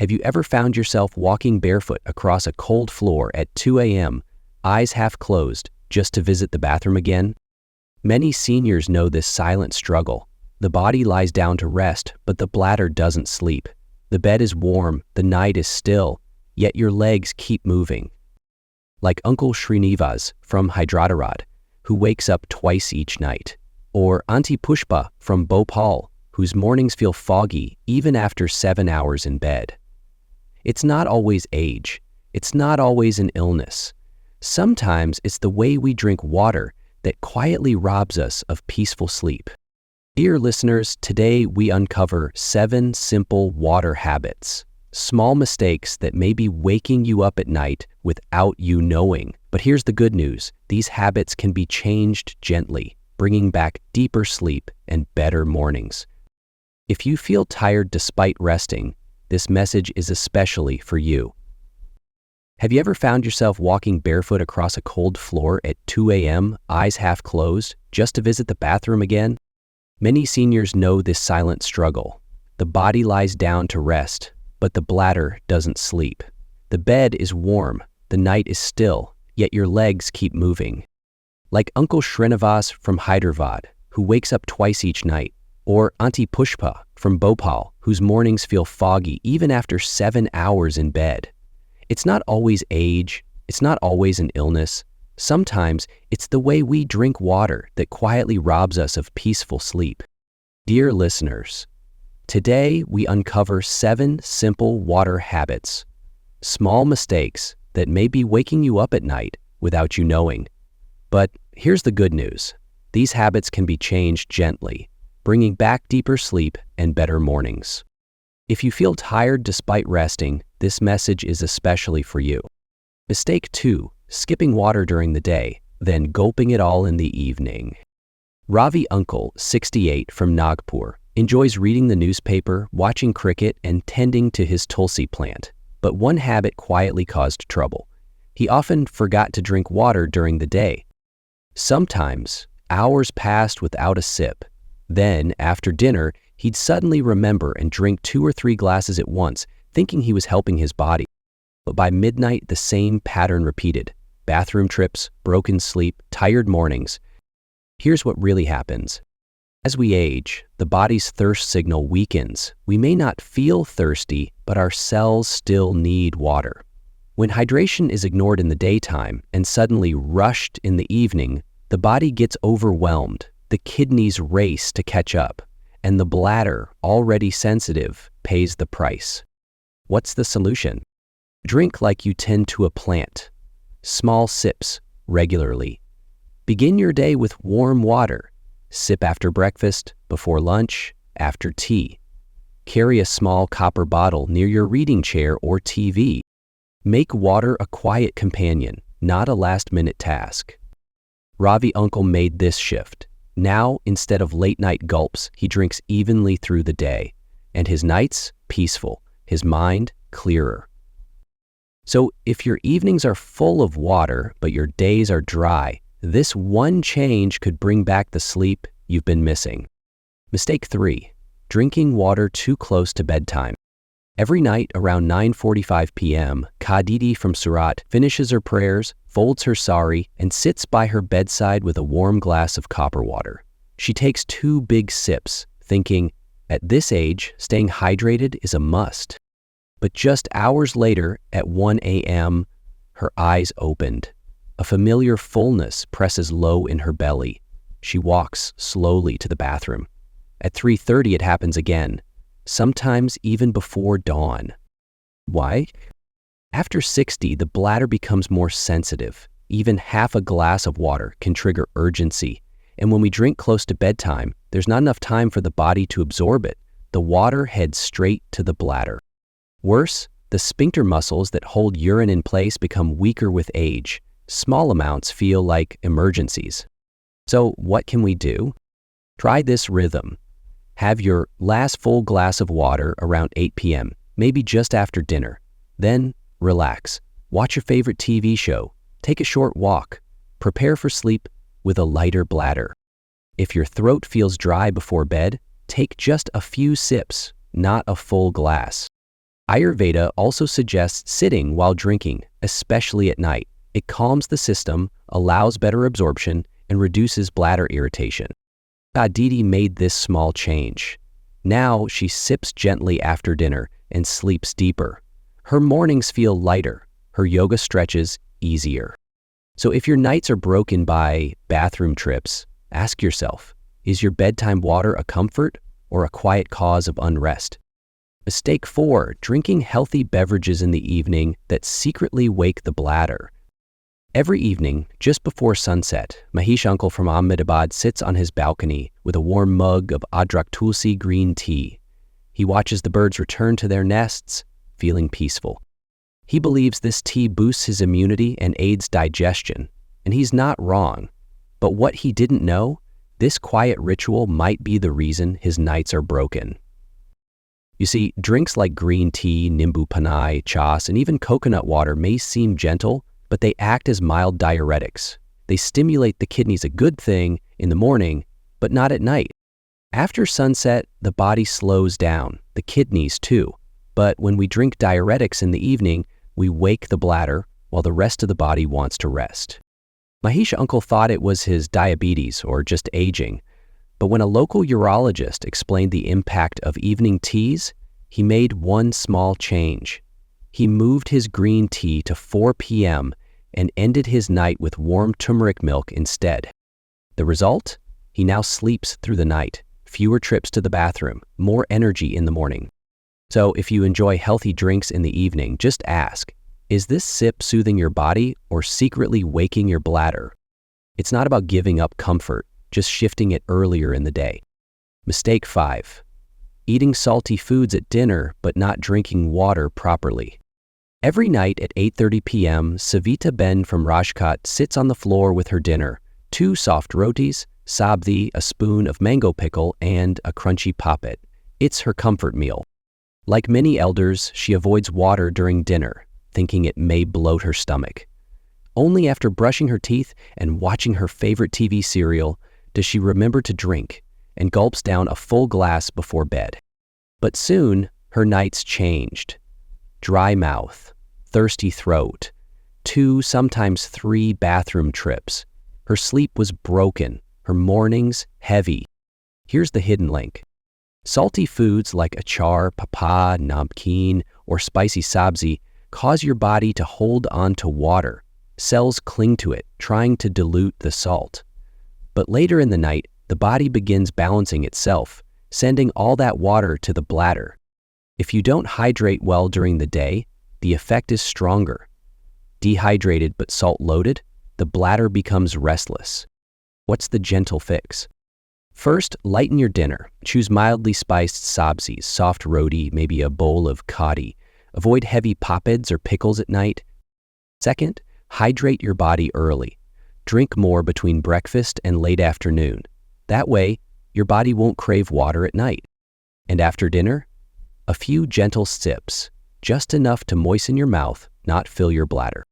Have you ever found yourself walking barefoot across a cold floor at 2 a.m., eyes half closed, just to visit the bathroom again? Many seniors know this silent struggle. The body lies down to rest, but the bladder doesn't sleep. The bed is warm, the night is still, yet your legs keep moving. Like Uncle Srinivas from Hydrate, who wakes up twice each night. Or Auntie Pushpa from Bhopal, whose mornings feel foggy even after 7 hours in bed. It's not always age. It's not always an illness. Sometimes it's the way we drink water that quietly robs us of peaceful sleep. Dear listeners, today we uncover 7 simple water habits, small mistakes that may be waking you up at night without you knowing. But here's the good news. These habits can be changed gently, bringing back deeper sleep and better mornings. If you feel tired despite resting, this message is especially for you. Have you ever found yourself walking barefoot across a cold floor at 2 a.m., eyes half closed, just to visit the bathroom again? Many seniors know this silent struggle. The body lies down to rest, but the bladder doesn't sleep. The bed is warm, the night is still, yet your legs keep moving. Like Uncle Srinivas from Hyderabad, who wakes up twice each night, or Auntie Pushpa from Bhopal, whose mornings feel foggy even after 7 hours in bed. It's not always age, it's not always an illness. Sometimes it's the way we drink water that quietly robs us of peaceful sleep. Dear listeners, today we uncover 7 simple water habits, small mistakes that may be waking you up at night without you knowing. But here's the good news. These habits can be changed gently, bringing back deeper sleep and better mornings. If you feel tired despite resting, this message is especially for you. Mistake 2, skipping water during the day, then gulping it all in the evening. Ravi Uncle, 68, from Nagpur, enjoys reading the newspaper, watching cricket, and tending to his tulsi plant. But one habit quietly caused trouble. He often forgot to drink water during the day. Sometimes, hours passed without a sip. Then, after dinner, he'd suddenly remember and drink 2 or 3 glasses at once, thinking he was helping his body. But by midnight, the same pattern repeated. Bathroom trips, broken sleep, tired mornings. Here's what really happens. As we age, the body's thirst signal weakens. We may not feel thirsty, but our cells still need water. When hydration is ignored in the daytime and suddenly rushed in the evening, the body gets overwhelmed. The kidneys race to catch up, and the bladder, already sensitive, pays the price. What's the solution? Drink like you tend to a plant. Small sips, regularly. Begin your day with warm water. Sip after breakfast, before lunch, after tea. Carry a small copper bottle near your reading chair or TV. Make water a quiet companion, not a last-minute task. Ravi Uncle made this shift. Now, instead of late-night gulps, he drinks evenly through the day. And his nights, peaceful. His mind, clearer. So, if your evenings are full of water, but your days are dry, this one change could bring back the sleep you've been missing. Mistake 3. Drinking water too close to bedtime. Every night around 9:45 p.m., Kadidi from Surat finishes her prayers, folds her sari, and sits by her bedside with a warm glass of copper water. She takes 2 big sips, thinking, at this age, staying hydrated is a must. But just hours later, at 1 a.m., her eyes opened. A familiar fullness presses low in her belly. She walks slowly to the bathroom. At 3:30, it happens again. Sometimes even before dawn. Why? After 60, the bladder becomes more sensitive. Even half a glass of water can trigger urgency. And when we drink close to bedtime, there's not enough time for the body to absorb it. The water heads straight to the bladder. Worse, the sphincter muscles that hold urine in place become weaker with age. Small amounts feel like emergencies. So what can we do? Try this rhythm. Have your last full glass of water around 8 p.m., maybe just after dinner. Then relax. Watch your favorite TV show. Take a short walk. Prepare for sleep with a lighter bladder. If your throat feels dry before bed, take just a few sips, not a full glass. Ayurveda also suggests sitting while drinking, especially at night. It calms the system, allows better absorption, and reduces bladder irritation. Aditi made this small change. Now she sips gently after dinner and sleeps deeper. Her mornings feel lighter, her yoga stretches easier. So if your nights are broken by bathroom trips, ask yourself, is your bedtime water a comfort or a quiet cause of unrest? Mistake 4, drinking healthy beverages in the evening that secretly wake the bladder. Every evening, just before sunset, Mahesh uncle from Ahmedabad sits on his balcony with a warm mug of Adrak Tulsi green tea. He watches the birds return to their nests, feeling peaceful. He believes this tea boosts his immunity and aids digestion, and he's not wrong. But what he didn't know, this quiet ritual might be the reason his nights are broken. You see, drinks like green tea, nimbu panai, chas, and even coconut water may seem gentle, but they act as mild diuretics. They stimulate the kidneys, a good thing, in the morning, but not at night. After sunset, the body slows down, the kidneys too. But when we drink diuretics in the evening, we wake the bladder while the rest of the body wants to rest. Mahesh uncle thought it was his diabetes or just aging, but when a local urologist explained the impact of evening teas, he made one small change. He moved his green tea to 4 p.m. and ended his night with warm turmeric milk instead. The result? He now sleeps through the night, fewer trips to the bathroom, more energy in the morning. So if you enjoy healthy drinks in the evening, just ask, is this sip soothing your body or secretly waking your bladder? It's not about giving up comfort, just shifting it earlier in the day. Mistake 5, eating salty foods at dinner but not drinking water properly. Every night at 8:30 p.m., Savita Ben from Rajkot sits on the floor with her dinner, 2 soft rotis, sabzi, a spoon of mango pickle, and a crunchy poppet. It's her comfort meal. Like many elders, she avoids water during dinner, thinking it may bloat her stomach. Only after brushing her teeth and watching her favorite TV serial does she remember to drink, and gulps down a full glass before bed. But soon, her nights changed. Dry mouth, thirsty throat, 2, sometimes 3 bathroom trips. Her sleep was broken, her mornings heavy. Here's the hidden link. Salty foods like achar, papa, namkeen, or spicy sabzi cause your body to hold on to water. Cells cling to it, trying to dilute the salt. But later in the night, the body begins balancing itself, sending all that water to the bladder. If you don't hydrate well during the day, the effect is stronger. Dehydrated but salt-loaded, the bladder becomes restless. What's the gentle fix? First, lighten your dinner. Choose mildly spiced sabzis, soft roti, maybe a bowl of kadi. Avoid heavy poppeds or pickles at night. Second, hydrate your body early. Drink more between breakfast and late afternoon. That way, your body won't crave water at night. And after dinner, a few gentle sips, just enough to moisten your mouth, not fill your bladder.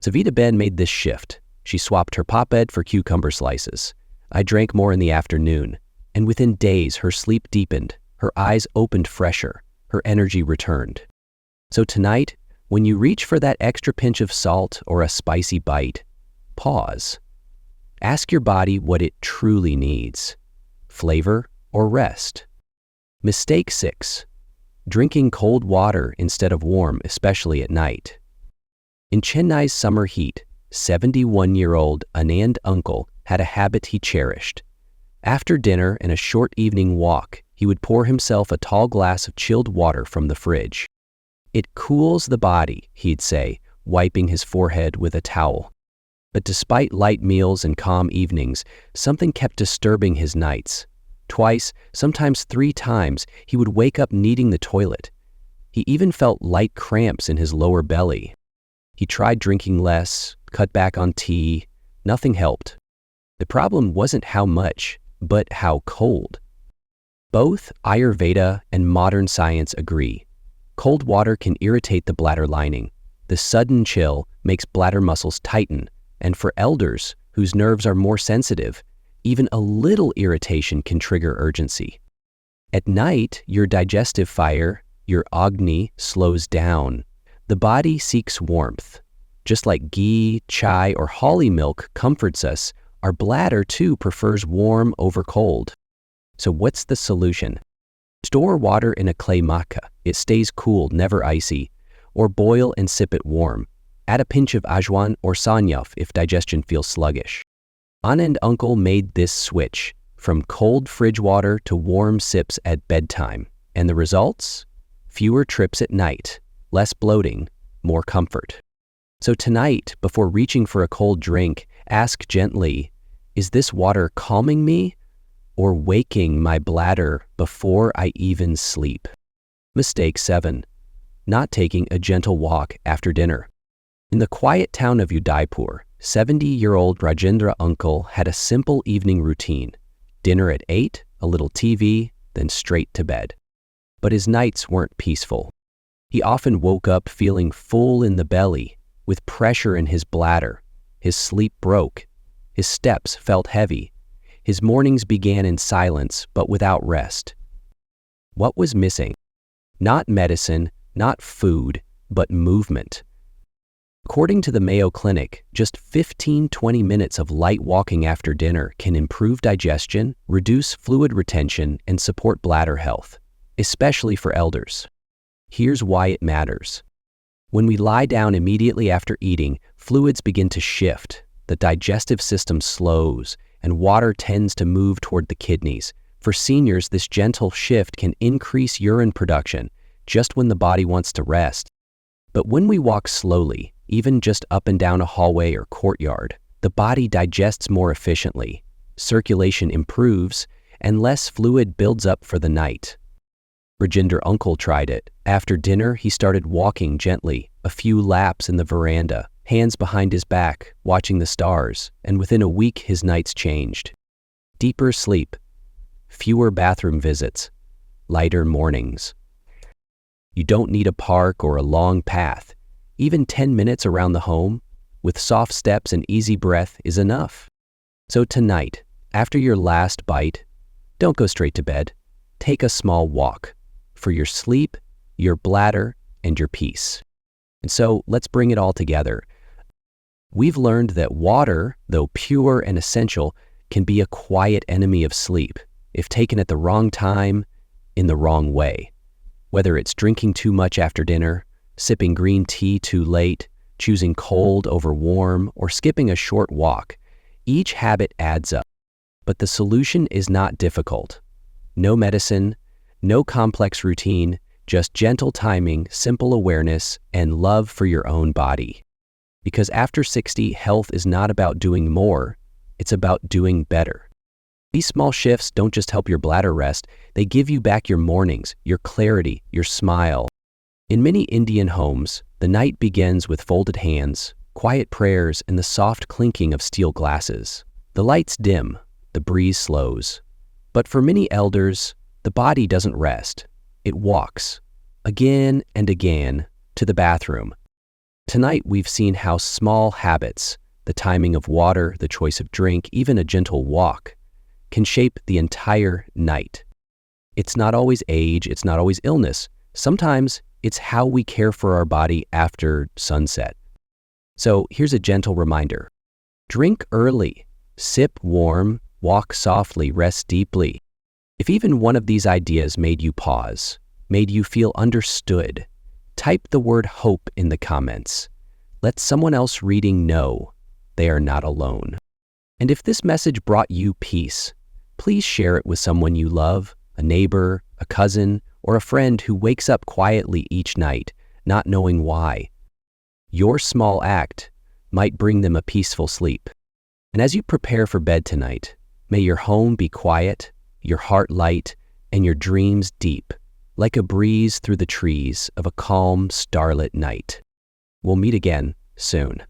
Savita Ben made this shift. She swapped her popped for cucumber slices. I drank more in the afternoon, and within days her sleep deepened, her eyes opened fresher, her energy returned. So tonight, when you reach for that extra pinch of salt or a spicy bite, pause. Ask your body what it truly needs, flavor or rest. Mistake 6, drinking cold water instead of warm, especially at night. In Chennai's summer heat, 71-year-old Anand uncle had a habit he cherished. After dinner and a short evening walk, he would pour himself a tall glass of chilled water from the fridge. It cools the body, he'd say, wiping his forehead with a towel. But despite light meals and calm evenings, something kept disturbing his nights. Twice, sometimes 3 times, he would wake up needing the toilet. He even felt light cramps in his lower belly. He tried drinking less, cut back on tea. Nothing helped. The problem wasn't how much, but how cold. Both Ayurveda and modern science agree. Cold water can irritate the bladder lining. The sudden chill makes bladder muscles tighten, and for elders whose nerves are more sensitive, even a little irritation can trigger urgency. At night, your digestive fire, your Agni slows down. The body seeks warmth. Just like ghee, chai, or holly milk comforts us, our bladder too prefers warm over cold. So what's the solution? Store water in a clay maca. It stays cool, never icy. Or boil and sip it warm. Add a pinch of ajwan or sanyaf if digestion feels sluggish. Anna and Uncle made this switch from cold fridge water to warm sips at bedtime. And the results? Fewer trips at night, less bloating, more comfort. So tonight, before reaching for a cold drink, ask gently, is this water calming me or waking my bladder before I even sleep? Mistake 7. Not taking a gentle walk after dinner. In the quiet town of Udaipur, 70-year-old Rajendra Uncle had a simple evening routine. Dinner at 8, a little TV, then straight to bed. But his nights weren't peaceful. He often woke up feeling full in the belly, with pressure in his bladder. His sleep broke. His steps felt heavy. His mornings began in silence, but without rest. What was missing? Not medicine, not food, but movement. According to the Mayo Clinic, just 15-20 minutes of light walking after dinner can improve digestion, reduce fluid retention, and support bladder health, especially for elders. Here's why it matters. When we lie down immediately after eating, fluids begin to shift, the digestive system slows, and water tends to move toward the kidneys. For seniors, this gentle shift can increase urine production just when the body wants to rest. But when we walk slowly, even just up and down a hallway or courtyard, the body digests more efficiently, circulation improves, and less fluid builds up for the night. Rajendra Uncle tried it. After dinner, he started walking gently, a few laps in the veranda, hands behind his back, watching the stars, and within a week his nights changed. Deeper sleep, fewer bathroom visits, lighter mornings. You don't need a park or a long path. Even 10 minutes around the home, with soft steps and easy breath, is enough. So tonight, after your last bite, don't go straight to bed. Take a small walk for your sleep, your bladder, and your peace. And so let's bring it all together. We've learned that water, though pure and essential, can be a quiet enemy of sleep if taken at the wrong time, in the wrong way. Whether it's drinking too much after dinner, sipping green tea too late, choosing cold over warm, or skipping a short walk, each habit adds up. But the solution is not difficult. No medicine, no complex routine, just gentle timing, simple awareness, and love for your own body. Because after 60, health is not about doing more, it's about doing better. These small shifts don't just help your bladder rest, they give you back your mornings, your clarity, your smile. In many Indian homes, the night begins with folded hands, quiet prayers, and the soft clinking of steel glasses. The lights dim, the breeze slows. But for many elders, the body doesn't rest. It walks, again and again, to the bathroom. Tonight we've seen how small habits, the timing of water, the choice of drink, even a gentle walk, can shape the entire night. It's not always age, it's not always illness. Sometimes it's how we care for our body after sunset. So here's a gentle reminder. Drink early, sip warm, walk softly, rest deeply. If even one of these ideas made you pause, made you feel understood, type the word hope in the comments. Let someone else reading know they are not alone. And if this message brought you peace, please share it with someone you love, a neighbor, a cousin, or a friend who wakes up quietly each night, not knowing why. Your small act might bring them a peaceful sleep. And as you prepare for bed tonight, may your home be quiet, your heart light, and your dreams deep, like a breeze through the trees of a calm, starlit night. We'll meet again soon.